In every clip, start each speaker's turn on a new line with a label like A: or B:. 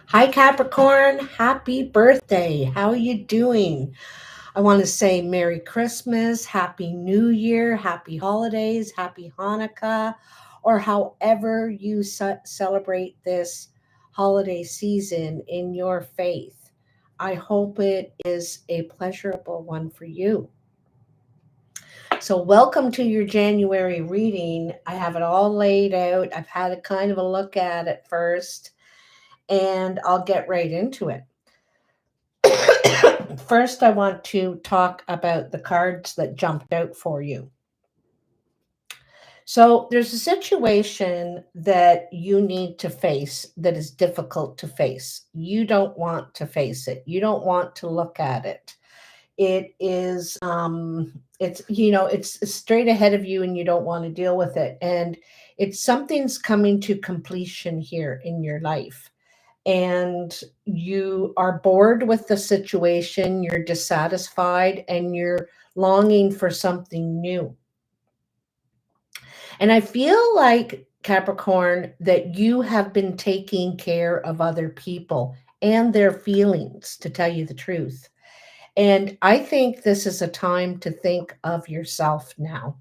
A: Hi, Capricorn. Happy birthday. How are you doing? I want to say Merry Christmas, Happy New Year, Happy Holidays, Happy Hanukkah, or however you celebrate this holiday season in your faith. I hope it is a pleasurable one for you. So, welcome to your January reading. I have it all laid out. I've had a kind of a look at it first, and I'll get right into it. First, I want to talk about the cards that jumped out for you. So, there's a situation that you need to face that is difficult to face. You don't want to face it. You don't want to look at it. It is, it's straight ahead of you and you don't want to deal with it. And it's something's coming to completion here in your life and you are bored with the situation, you're dissatisfied, and you're longing for something new. And I feel like, Capricorn, that you have been taking care of other people and their feelings, to tell you the truth. And I think this is a time to think of yourself now.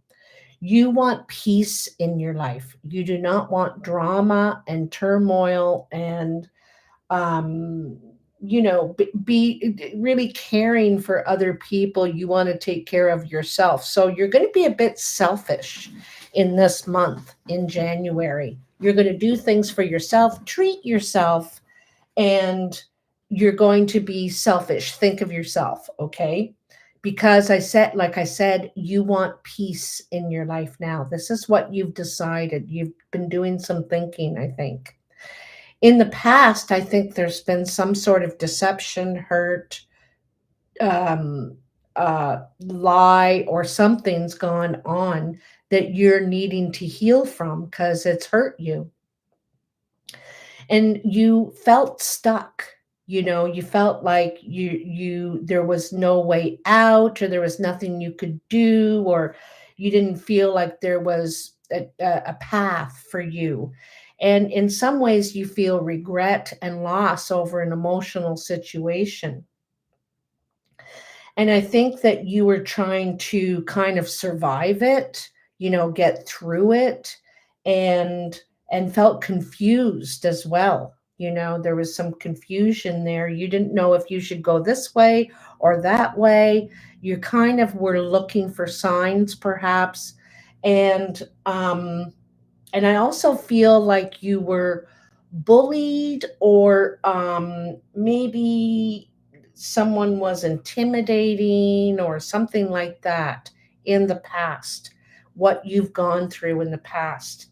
A: You want peace in your life. You do not want drama and turmoil and um be really caring for other people. You want to take care of yourself, so you're going to be a bit selfish in this month in January. You're going to do things for yourself, treat yourself, and you're going to be selfish. Think of yourself, okay? Because like I said, you want peace in your life now. This is what you've decided. You've been doing some thinking, I think. In the past, I think there's been some sort of deception, hurt, um, lie, or something's gone on that you're needing to heal from because it's hurt you. And you felt stuck. You felt like there was no way out, or there was nothing you could do, or you didn't feel like there was a path for you. And in some ways you feel regret and loss over an emotional situation. And I think that you were trying to kind of survive it, get through it, and felt confused as well. There was some confusion there. You didn't know if you should go this way or that way. You kind of were looking for signs perhaps. And I also feel like you were bullied, or maybe someone was intimidating or something like that in the past, what you've gone through in the past.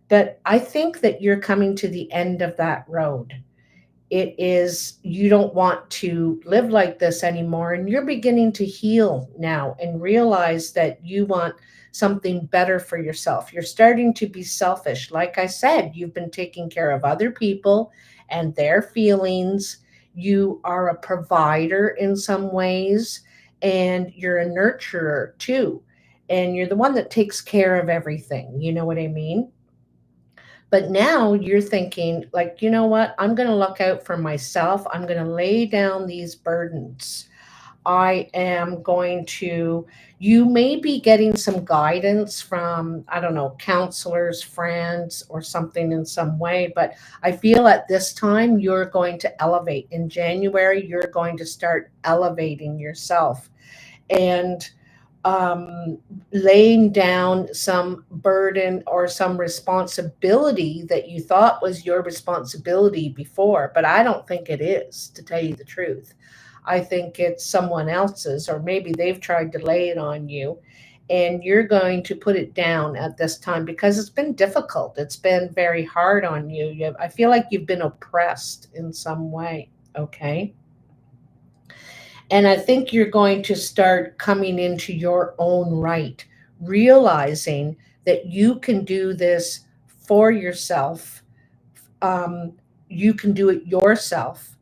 A: But I think that you're coming to the end of that road. It is, you don't want to live like this anymore, and you're beginning to heal now and realize that you want something better for yourself. You're starting to be selfish. Like I said, you've been taking care of other people and their feelings. You are a provider in some ways, and you're a nurturer too, and you're the one that takes care of everything. You know what I mean? But now you're thinking, like, you know what? I'm going to look out for myself. I'm going to lay down these burdens. I am going to, you may be getting some guidance from, I don't know, counselors, friends, or something in some way. But I feel at this time you're going to elevate. In January, you're going to start elevating yourself. And laying down some burden or some responsibility that you thought was your responsibility before. But I don't think it is, to tell you the truth. I think it's someone else's, or maybe they've tried to lay it on you. And you're going to put it down at this time because it's been difficult. It's been very hard on you. I feel like you've been oppressed in some way. Okay. And I think you're going to start coming into your own right, realizing that you can do this for yourself. Um, you can do it yourself.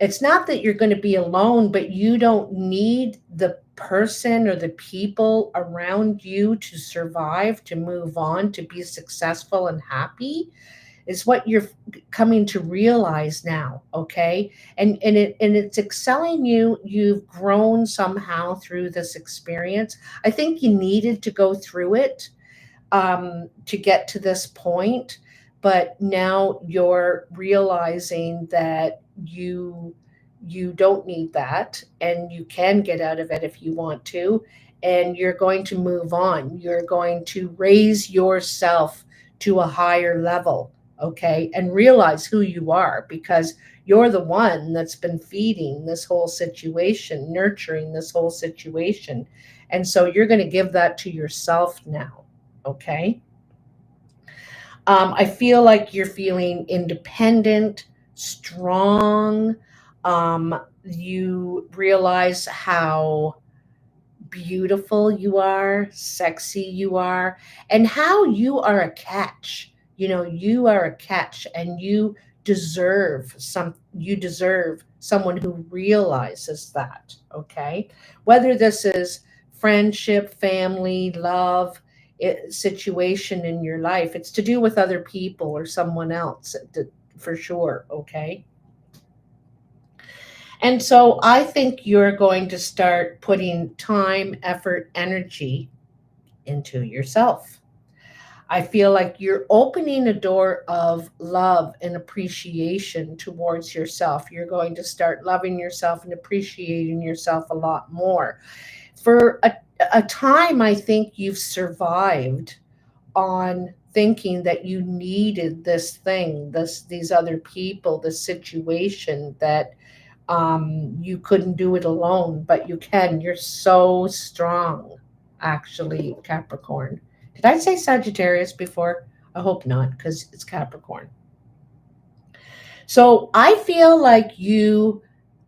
A: It's not that you're going to be alone, but you don't need the person or the people around you to survive, to move on, to be successful and happy. is what you're coming to realize now, okay? And it's excelling you. You've grown somehow through this experience. I think you needed to go through it to get to this point, but now you're realizing that you don't need that, and you can get out of it if you want to, and you're going to move on. You're going to raise yourself to a higher level, okay, and realize who you are, because you're the one that's been feeding this whole situation, nurturing this whole situation. And so you're going to give that to yourself now, okay? I feel like you're feeling independent, strong. You realize how beautiful you are, sexy you are, and how you are a catch. You are a catch, and you deserve someone who realizes that, okay? Whether this is friendship, family, love, situation in your life, it's to do with other people or someone else, for sure, okay? And so I think you're going to start putting time, effort, energy into yourself. I feel like you're opening a door of love and appreciation towards yourself. You're going to start loving yourself and appreciating yourself a lot more. For a time, I think you've survived on thinking that you needed this thing, these other people, this situation, that you couldn't do it alone, but you can. You're so strong, actually, Capricorn. Did I say Sagittarius before? I hope not, because it's Capricorn. So I feel like you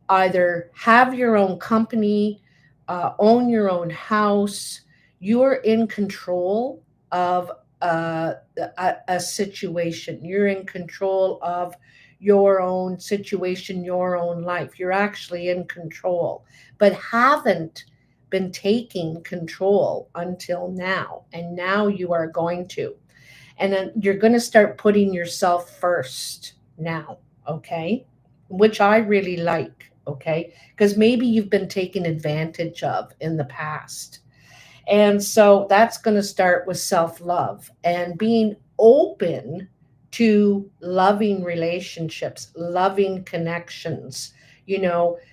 A: either have your own company, own your own house, you're in control of a situation, you're in control of your own situation, your own life. You're actually in control, but haven't been taking control until now. And now you are going to. And then you're going to start putting yourself first now, okay? Which I really like, okay? Because maybe you've been taken advantage of in the past. And so that's going to start with self love and being open to loving relationships, loving connections,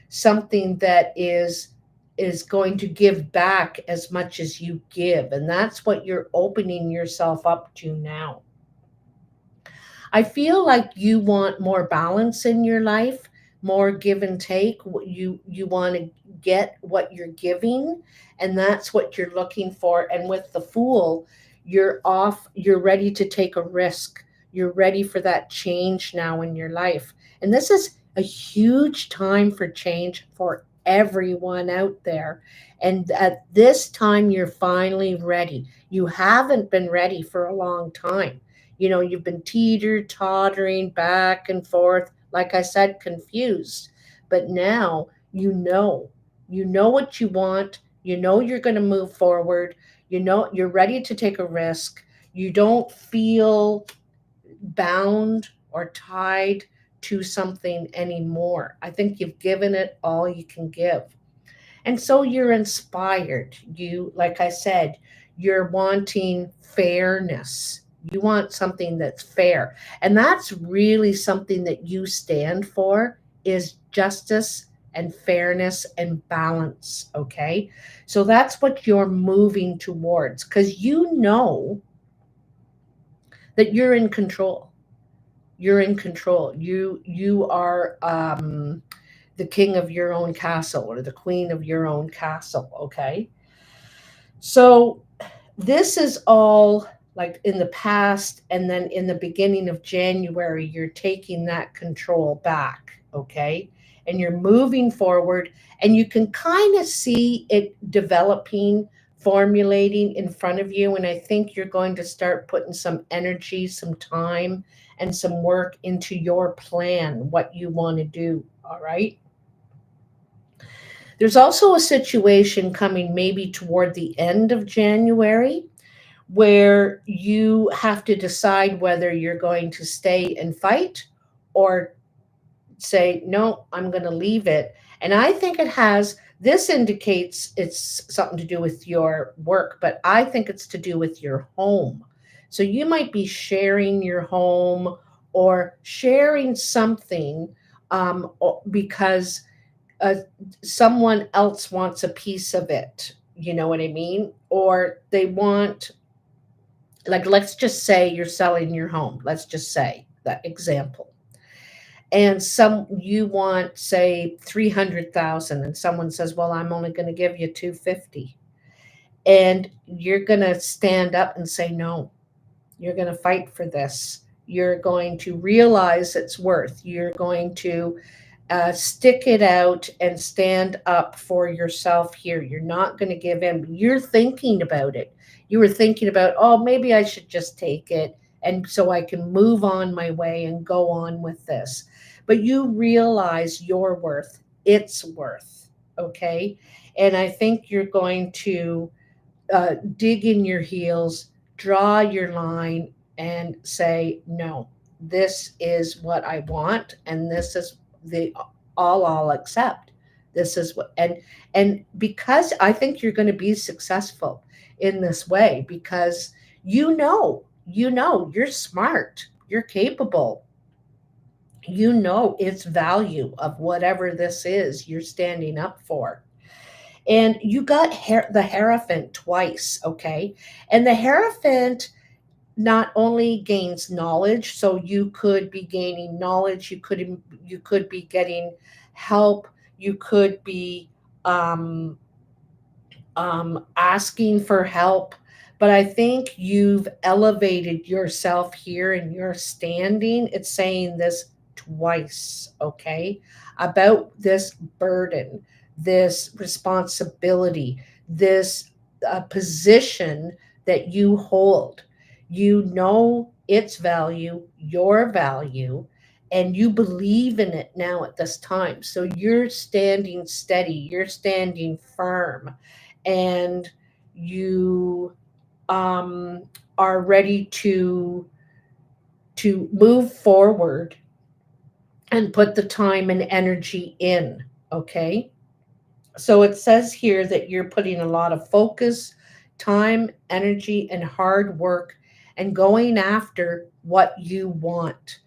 A: something that is going to give back as much as you give. And that's what you're opening yourself up to now. I feel like you want more balance in your life, more give and take. You want to get what you're giving, and that's what you're looking for. And with the Fool, you're ready to take a risk. You're ready for that change now in your life. And this is a huge time for change for everyone out there. And at this time, you're finally ready. You haven't been ready for a long time. You've been tottering back and forth, like I said, confused. But now you know what you want. You're going to move forward. You're ready to take a risk. You don't feel bound or tied to something anymore. I think you've given it all you can give. And so you're inspired. Like I said, you're wanting fairness. You want something that's fair. And that's really something that you stand for, is justice and fairness and balance, okay? So that's what you're moving towards, because you know that you're in control. You're in control. You are the king of your own castle, or the queen of your own castle, okay? So this is all like in the past, and then in the beginning of January, you're taking that control back, okay? And you're moving forward, and you can kind of see it developing, formulating in front of you. And I think you're going to start putting some energy, some time, and some work into your plan, what you want to do, all right? There's also a situation coming maybe toward the end of January where you have to decide whether you're going to stay and fight or say, no, I'm going to leave it. And I think it has, this indicates it's something to do with your work, but I think it's to do with your home. So you might be sharing your home or sharing something because uh, someone else wants a piece of it. You know what I mean? Or they want, like, let's just say you're selling your home. Let's just say that example, and some you want say 300,000 and someone says, well, I'm only going to give you 250, and you're going to stand up and say no. You're going to fight for this. You're going to realize its worth. You're going to stick it out and stand up for yourself here. You're not going to give in. You're thinking about it. You were thinking about, oh, maybe I should just take it and so I can move on my way and go on with this. But you realize your worth, its worth, okay? And I think you're going to dig in your heels, draw your line, and say, no, this is what I want, and this is the all I'll accept. This is what, and because I think you're going to be successful in this way, because you're smart, you're capable, you know its value of whatever this is you're standing up for. And you got the Hierophant twice, okay? And the Hierophant not only gains knowledge, so you could be gaining knowledge, you could be getting help, you could be um, asking for help. But I think you've elevated yourself here and you're standing. It's saying this twice, okay? About this burden, this responsibility, this position that you hold. You know its value, your value, and you believe in it now at this time. So you're standing steady, you're standing firm, and you um, are ready to move forward and put the time and energy in. Okay, so it says here that you're putting a lot of focus, time, energy, and hard work and going after what you want.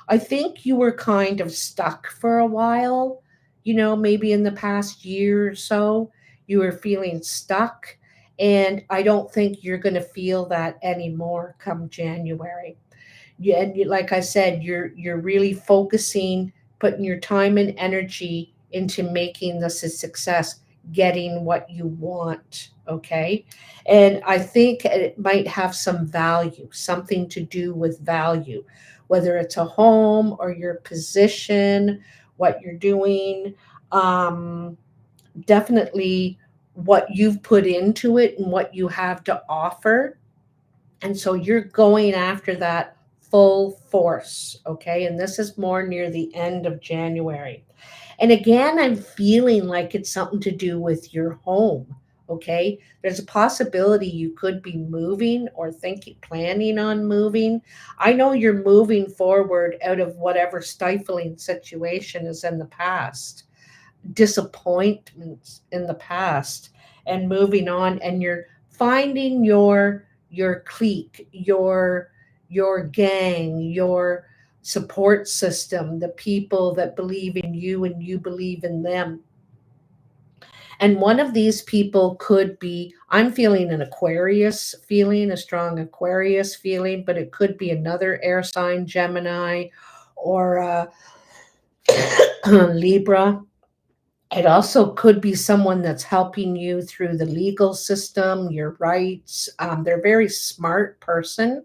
A: I think you were kind of stuck for a while, maybe in the past year or so. You were feeling stuck. And I don't think you're going to feel that anymore come January. Yeah, and like I said, you're really focusing, putting your time and energy into making this a success, getting what you want. Okay, and I think it might have some value, something to do with value, whether it's a home or your position, what you're doing. Um, Definitely what you've put into it and what you have to offer, and so you're going after that full force, okay? And this is more near the end of January. And again, I'm feeling like it's something to do with your home, okay? There's a possibility you could be moving or thinking, planning on moving. I know you're moving forward out of whatever stifling situation is in the past, disappointments in the past, and moving on, and you're finding your clique, your gang, your support system, the people that believe in you and you believe in them. And one of these people could be, I'm feeling an Aquarius feeling, a strong Aquarius feeling, but it could be another air sign, Gemini, or Libra. It also could be someone that's helping you through the legal system, your rights. They're a very smart person.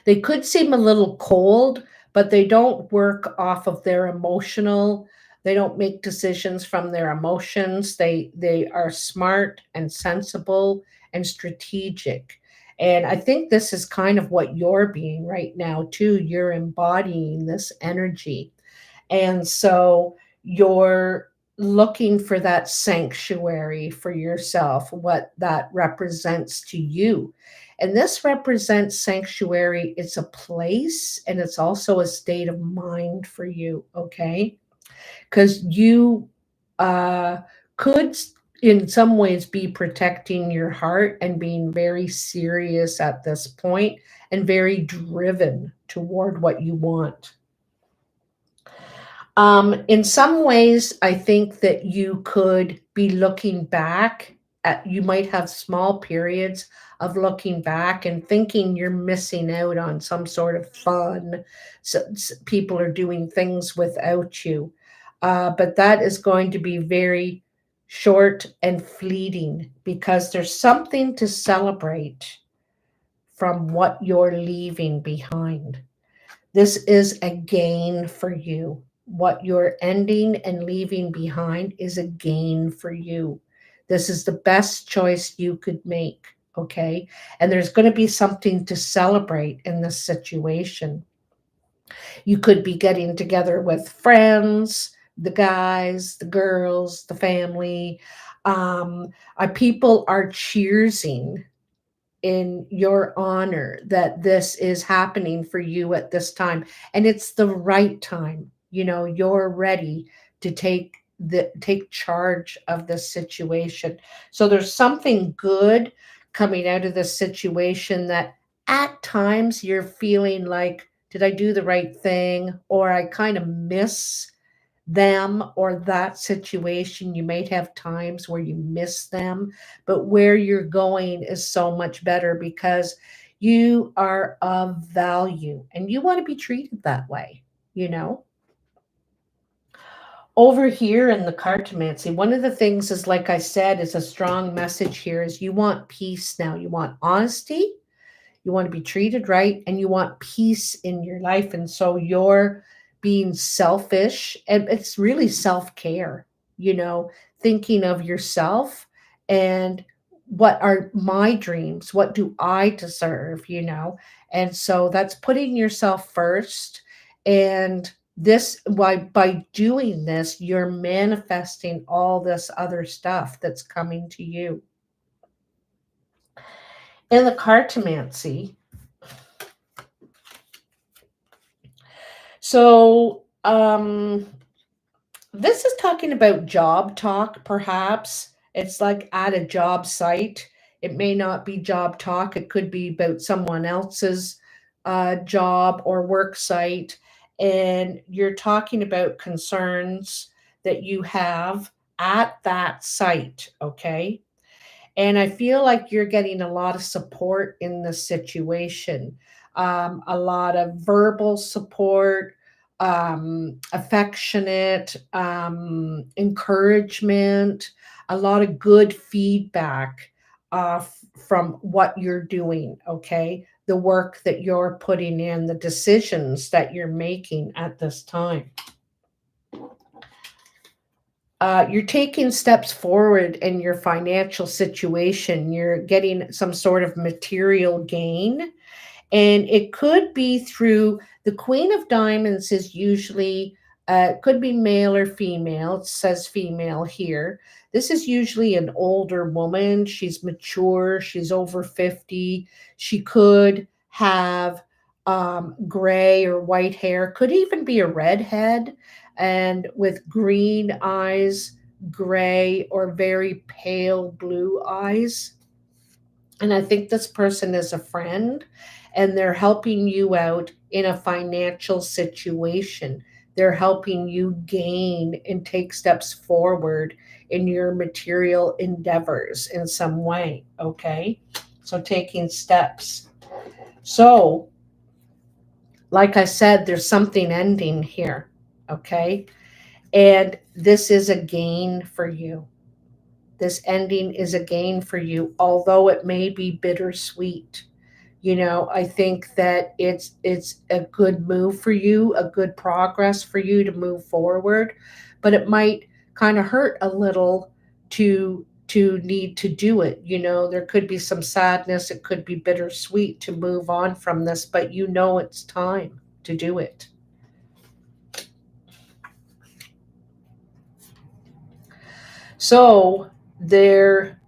A: They could seem a little cold, but they don't work off of their emotional. They don't make decisions from their emotions. They are smart and sensible and strategic. And I think this is kind of what you're being right now too. You're embodying this energy. And so you're looking for that sanctuary for yourself, what that represents to you. And this represents sanctuary. It's a place and it's also a state of mind for you, okay? Because you uh, could, in some ways, be protecting your heart and being very serious at this point and very driven toward what you want. In some ways, I think that you could be looking back at, you might have small periods of looking back and thinking you're missing out on some sort of fun. So, people are doing things without you. But that is going to be very short and fleeting because there's something to celebrate from what you're leaving behind. This is a gain for you. What you're ending and leaving behind is a gain for you. This is the best choice you could make, okay? And there's going to be something to celebrate in this situation. You could be getting together with friends, the guys, the girls, the family. People are cheersing in your honor that this is happening for you at this time, and it's the right time. You're ready to take charge of this situation. So there's something good coming out of this situation, that at times you're feeling like, did I do the right thing, or I kind of miss them or that situation. You may have times where you miss them, but where you're going is so much better because you are of value and you want to be treated that way, you know? Over here in the cartomancy, one of the things is, like I said, is a strong message here is you want peace now. You want honesty, you want to be treated right, and you want peace in your life. And so you're being selfish, and it's really self-care, thinking of yourself and what are my dreams, what do I deserve. And so that's putting yourself first. And this, by doing this, you're manifesting all this other stuff that's coming to you. In the cartomancy, so, this is talking about job talk, perhaps. It's like at a job site. It may not be job talk, it could be about someone else's job or work site. And you're talking about concerns that you have at that site, okay? And I feel like you're getting a lot of support in this situation, a lot of verbal support, affectionate encouragement, a lot of good feedback from what you're doing, okay? The work that you're putting in, the decisions that you're making at this time. You're taking steps forward in your financial situation. You're getting some sort of material gain, and it could be through the Queen of Diamonds is usually could be male or female. It says female here. This is usually an older woman. She's mature. She's over 50. She could have gray or white hair. Could even be a redhead, and with green eyes, gray or very pale blue eyes. And I think this person is a friend and they're helping you out in a financial situation. They're helping you gain and take steps forward in your material endeavors in some way. Okay. So taking steps. So, like I said, there's something ending here. Okay. And this is a gain for you. This ending is a gain for you, although it may be bittersweet. I think that it's a good move for you, a good progress for you to move forward, but it might kind of hurt a little to need to do it. There could be some sadness, it could be bittersweet to move on from this, but it's time to do it. So there,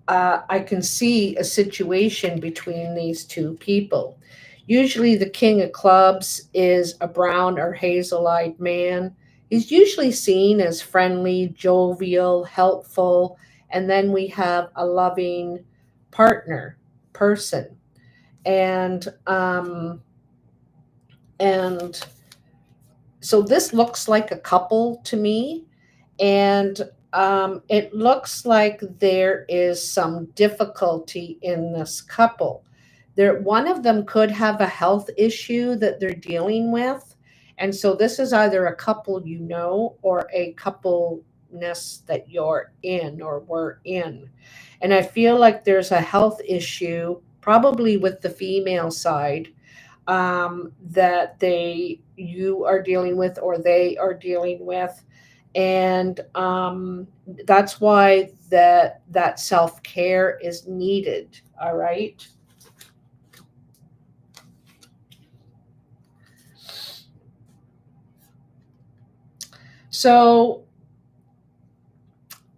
A: I can see a situation between these two people. Usually, the king of clubs is a brown or hazel eyed man. He's usually seen as friendly, jovial, helpful, and then we have a loving partner, person. And, and so this looks like a couple to me. And it looks like there is some difficulty in this couple. One of them could have a health issue that they're dealing with, and so this is either a couple you know or a coupleness that you're in or were in. And I feel like there's a health issue, probably with the female side, that they you are dealing with or they are dealing with, and that's why that self-care is needed. All right. So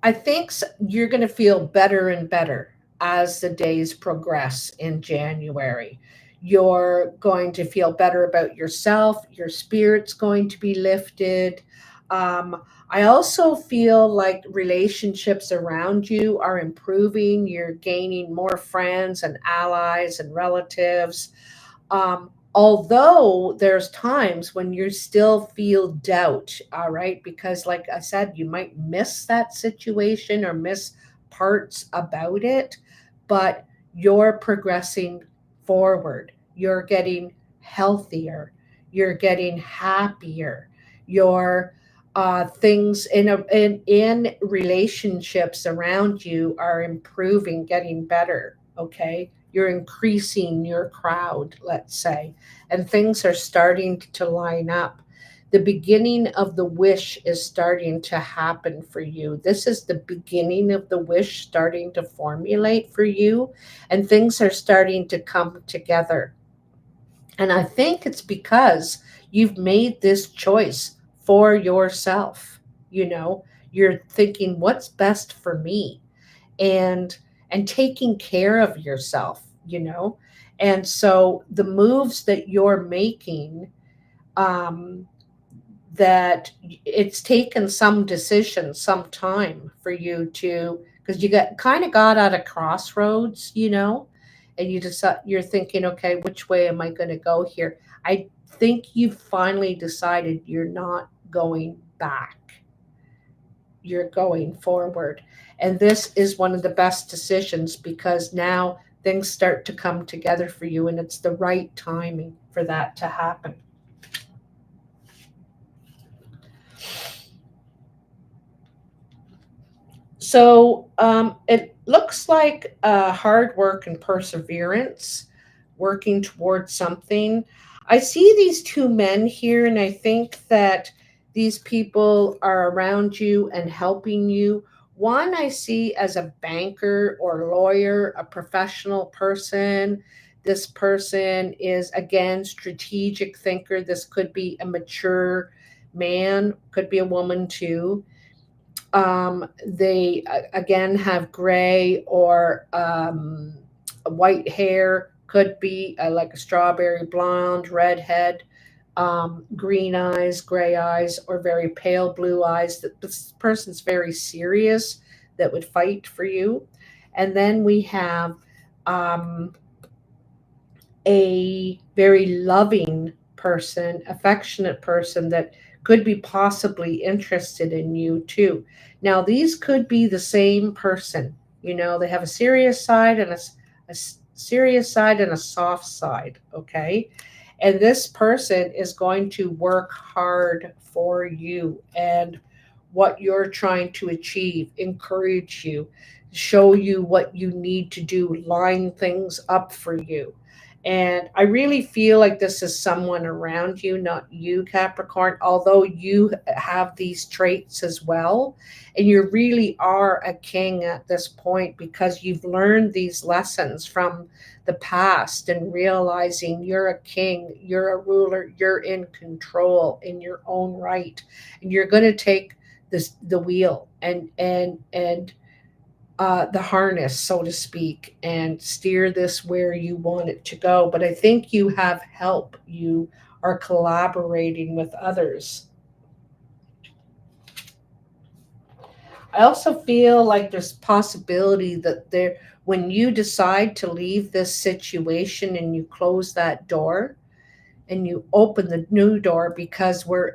A: I think you're going to feel better and better as the days progress in January. You're going to feel better about yourself. Your spirit's going to be lifted. I also feel like relationships around you are improving. You're gaining more friends and allies and relatives. Although there's times when you still feel doubt, all right, because like I said, you might miss that situation or miss parts about it, but you're progressing forward. You're getting healthier. You're getting happier. Your things in relationships around you are improving, getting better. Okay, you're increasing your crowd, let's say, and things are starting to line up. The beginning of the wish is starting to happen for you. This is the beginning of the wish starting to formulate for you, and things are starting to come together. And I think it's because you've made this choice for yourself. You know, you're thinking, what's best for me? and and taking care of yourself. And so the moves that you're making, um that it's taken some decision, some time for you to, because you got at a crossroads, and you're thinking, okay, which way am I going to go here? I think you finally decided you're not going back, you're going forward. And this is one of the best decisions because now things start to come together for you, and it's the right timing for that to happen. So it looks like hard work and perseverance, working towards something. I see these two men here, and I think that these people are around you and helping you. One I see as a banker or lawyer, a professional person. This person is, again, strategic thinker. This could be a mature man, could be a woman too. They again have gray or white hair, could be like a strawberry blonde, redhead, green eyes, gray eyes, or very pale blue eyes. That this person's very serious, that would fight for you. And then we have um, a very loving person, affectionate person that could be possibly interested in you too. Now, these could be the same person. They have a serious side and a serious side and a soft side, okay? And this person is going to work hard for you and what you're trying to achieve, encourage you, show you what you need to do, line things up for you. And I really feel like this is someone around you, not you, Capricorn, although you have these traits as well. And you really are a king at this point because you've learned these lessons from the past and realizing you're a king, you're a ruler, you're in control in your own right. And you're going to take the wheel and the harness, so to speak, and steer this where you want it to go. But I think you have help. You are collaborating with others. I also feel like there's possibility that when you decide to leave this situation and you close that door and you open the new door, because we're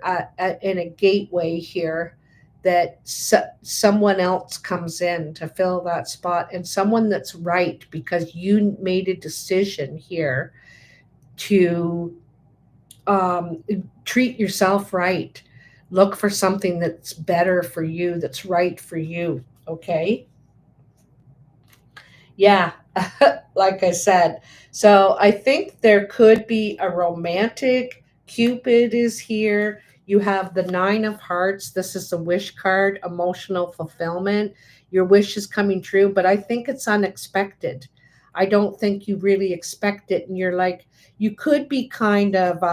A: in a gateway here, that someone else comes in to fill that spot, and someone that's right, because you made a decision here to um, treat yourself right. Look for something that's better for you, that's right for you. Okay. Yeah, like I said. So I think there could be a romantic. Cupid is here. You have the Nine of Hearts. This is the wish card, emotional fulfillment. Your wish is coming true, but I think it's unexpected. I don't think you really expect it. And you're like, you could be kind of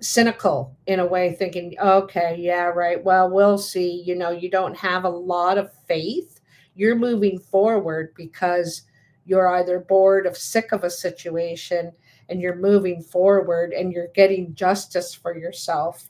A: cynical in a way, thinking, okay, yeah, right, well, we'll see. You don't have a lot of faith. You're moving forward because you're either bored of sick of a situation, and you're moving forward and you're getting justice for yourself,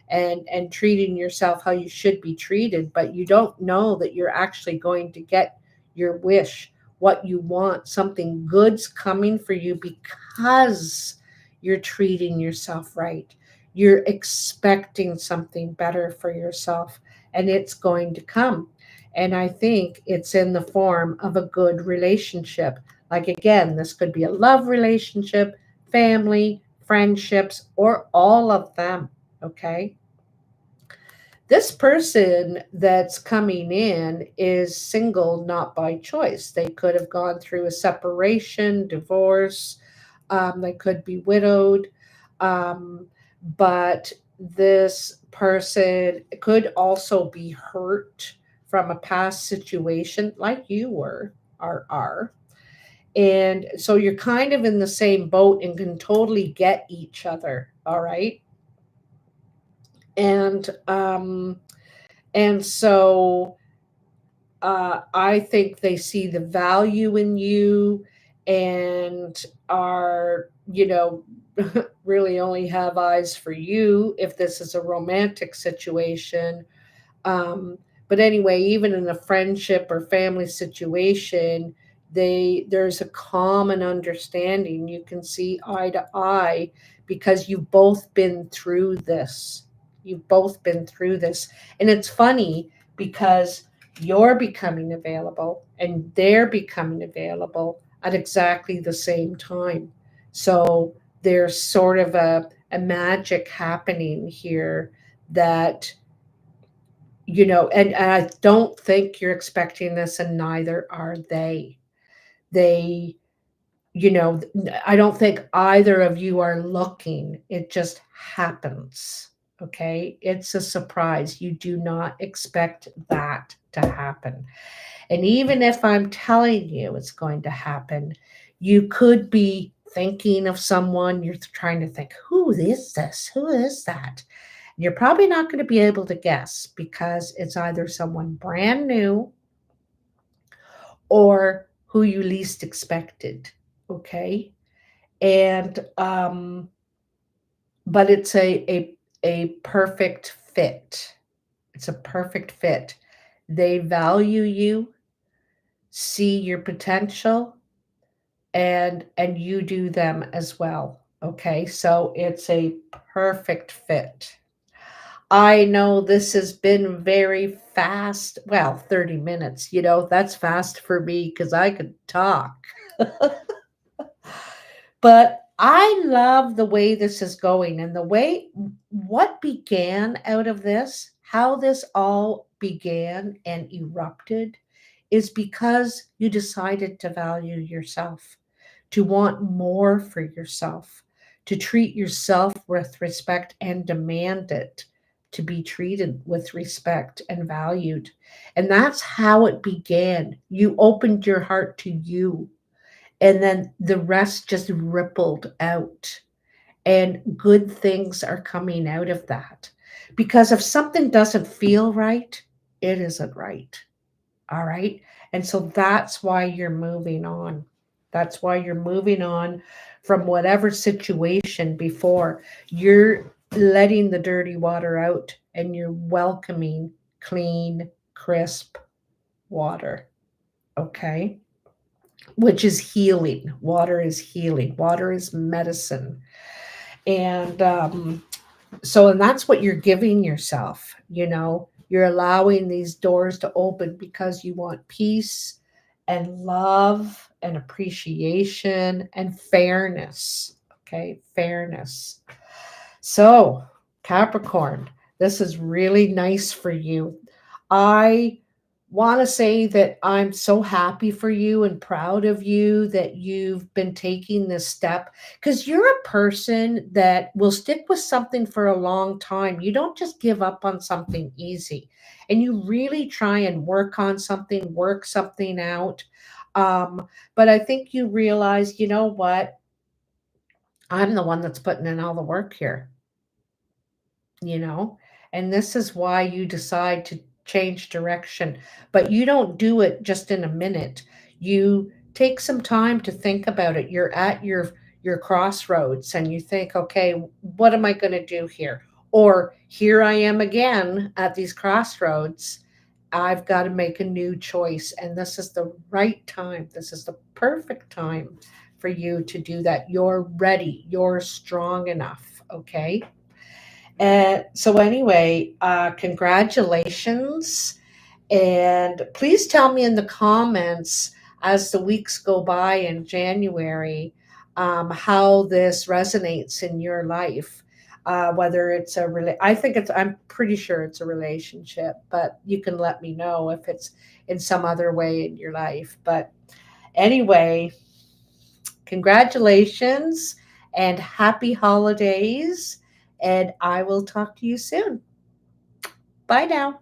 A: and treating yourself how you should be treated. But you don't know that you're actually going to get your wish, what you want. Something good's coming for you because you're treating yourself right. You're expecting something better for yourself, and it's going to come. And I think it's in the form of a good relationship. Like, again, this could be a love relationship, family, friendships, or all of them. Okay. This person that's coming in is single, not by choice. They could have gone through a separation, divorce, they could be widowed, um, but this person could also be hurt from a past situation, like you were or are. And so you're kind of in the same boat and can totally get each other. All right. And so I think they see the value in you, and are, really only have eyes for you if this is a romantic situation. Um, but anyway, even in a friendship or family situation, there's a common understanding. You can see eye to eye because you've both been through this. You've both been through this. And it's funny because you're becoming available and they're becoming available at exactly the same time. So there's sort of a magic happening here that, and I don't think you're expecting this, and neither are they. They, I don't think either of you are looking. It just happens. Okay. It's a surprise. You do not expect that to happen. And even if I'm telling you it's going to happen, you could be thinking of someone. You're trying to think, who is this? Who is that? You're probably not going to be able to guess because it's either someone brand new or who you least expected. Okay. And, but it's a perfect fit. It's a perfect fit. They value you, see your potential, and you do them as well. Okay. So it's a perfect fit. I know this has been very fast. Well, 30 minutes, that's fast for me because I could talk. But I love the way this is going, and the way what began out of this, how this all began and erupted, is because you decided to value yourself, to want more for yourself, to treat yourself with respect and demand it to be treated with respect and valued. And that's how it began. You opened your heart to you, and then the rest just rippled out. And good things are coming out of that. Because if something doesn't feel right, it isn't right. All right. And so that's why you're moving on. That's why you're moving on from whatever situation before. You're letting the dirty water out and you're welcoming clean, crisp water. Okay. Which is healing. Water is healing. Water is medicine. And and that's what you're giving yourself. You're allowing these doors to open because you want peace and love and appreciation and fairness. Okay, fairness. So, Capricorn, this is really nice for you. I want to say that I'm so happy for you and proud of you that you've been taking this step, because you're a person that will stick with something for a long time. You don't just give up on something easy, and you really try and work something out. But I think you realize, you know what? I'm the one that's putting in all the work here, you know? And this is why you decide to change direction. But you don't do it just in a minute. You take some time to think about it. You're at your crossroads and you think, okay, what am I going to do here? Or here I am again at these crossroads. I've got to make a new choice. And this is the right time. This is the perfect time for you to do that. You're ready. You're strong enough. Okay. So anyway, congratulations. And please tell me in the comments as the weeks go by in January, how this resonates in your life. Whether it's I'm pretty sure it's a relationship, but you can let me know if it's in some other way in your life. But anyway, congratulations and happy holidays. And I will talk to you soon. Bye now.